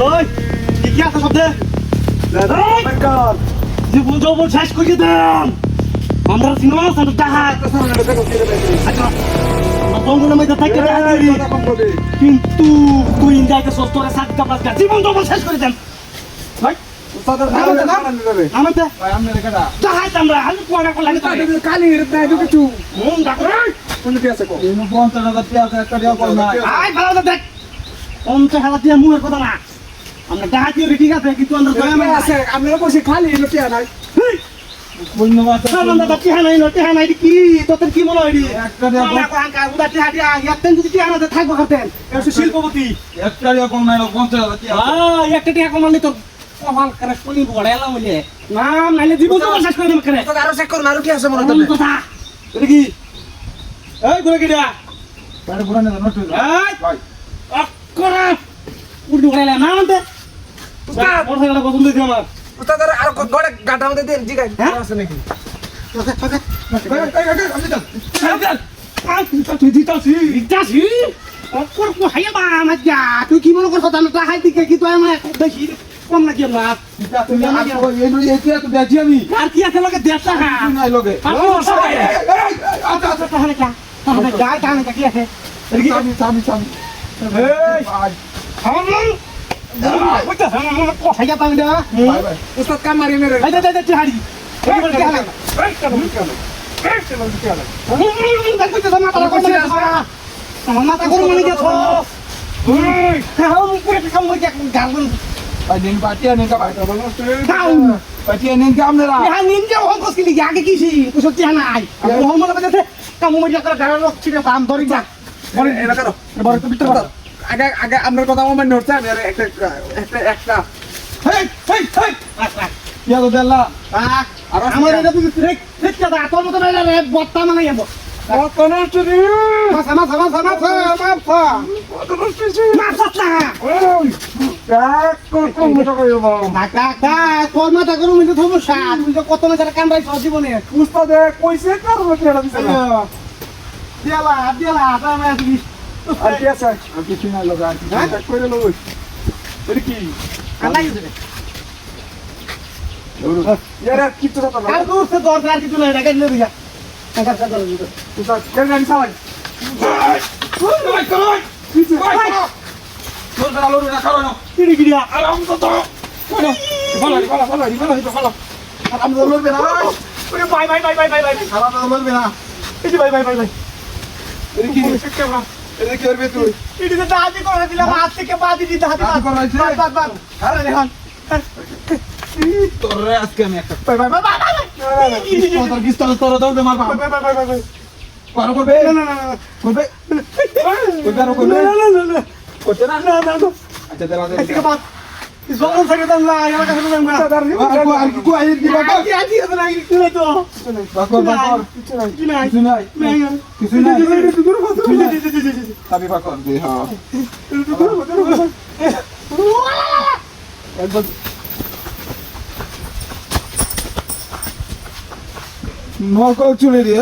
ওই কি আছে শব্দে জীবন যৌবন শেষ করে দেন আমরা সিনেমা সেন্টার টাহাই আচ্ছা বঙ্গনা মধ্যে থাকতে কিন্তু তুই ইন্ডিয়াতে সস্তরে সাত কাপাস জীবন যৌবন শেষ করে দেন ভাই আমাদের টাহাই আমরা আমি কোয়ানা করলাম কালি নাই কিছু মন ডাকো কোন কি আছে কো 50,000 টাকা একটা দিয়া কর না আই ভালো দেখ 50,000 টাকা মুয়ের কথা না আমরা টাকা দিয়ে ঠিক আছে কিন্তু আমরা দয়া আছে আপনারা কইছে খালি লটিয়া নাই ধন্যবাদ আমরা তো টাকা নাই টাকা নাই কি তোদের কি মনে হয় একটা দিয়া আমরা কোন কাজ উদা টাকা দিয়া একদিন যদি টাকা না থাকবো করতেন এটা শিল্পপতি একটা দিয়া কম নাই 50,000 টাকা একটা টাকা কমালে তো কমাল করে শুনি বড়াইলা বলে না নাইলে জীবন তো শেষ করে দেব করে তো আরো চেক করুন আরো কি আছে মনে কোন কথা এটা কি এই গুলো কি দিয়া বাইরে পুরানো নোট এই অকরা উড়ি বড়াইলা না মানতে উস্তাদ মোটরসাইকেলটা পছন্দ হইছে আমার উস্তাদ আর গড়ে গাটা মধ্যে দেন জিগাই আছে নাকি তুই দিতাছি অকর কো হাইয়া বা আমার যা তুই কি মনে করছ আমি টাকা দিকে কি তুই আমার দেখি কম না কি না তুমি এই এটিয়া তো দেখি আমি আর কি আছে লগে দেড় টাকা নাই লগে আচ্ছা আচ্ছা তাহলে কা তাহলে গায় কানে কি আছে সামি এই হামল ওটা হামল কো হাইয়া পাং দা বাই বাই উস্তাদ কাম মারি মেরে এই দে হাড়ি এই বলে কি হালা আমার মাথা গরম মানে গেছ ভাই দিন পাটিয়া নেন কা ভাই পাটিয়া নেন কা আপনারা আগে কিছি সত্যি নাই কামু মজা করে গাড়ি লোক ছিল দাম ধরি যা এটা করো বড় তো ভিতর আগে আগে আপনার কথা আমার নোট আছে আর একটা একটা একটা ইয়া তো দেলা আর আমার এটা তুই ঠিক ঠিক কথা তোর মত না রে বত্তা মানে যাব কোন চুরি মাছ কোন মতো কইব তোর মাথা গরম হইতে সমস্যা তুই তো কত না কামড়াই জীবনে উস্তাদ কইছে কার মতো এটা দিছে না দিলা আমার আর কি আছে আর কিছু না লগা আর কিছু চেক করে লও এটা কি আলাই ইয়ার কি তো কথা আর দূর से দর আর কিছু নাই ঢাকা দিলে দিয়া টাকা টাকা উস্তাদ কেন গাড়ি চালাই কিড়ি কিড়িয়া আরাম তো তো ভালো আরাম তো লড়বে না ওরে বাই এই যে বাই এটা কি এটা কি করবে তুই ইডি তো দাদি করে দিলাম হাত থেকে বাদি দি দাদি দাদি করে দিছে? বাদ আরে রেহান তোরে আজকে আমি একটা বাই তোর পিস্তল তোর দৌড় মার বাবা পারো করবে না করবে করবে আর করবে করতে না আচ্ছা দেলা দে থেকে বাদ জঙ্গল থেকে দাম না আমার কাছে দাম না আর কি কই আইর দিবা আজি তো না কিছু নাই তো বাকর কিছু নাই কিছু নাই কিছু নাই তাবি বাকর দে হ্যাঁ একবার নকল চুরি রে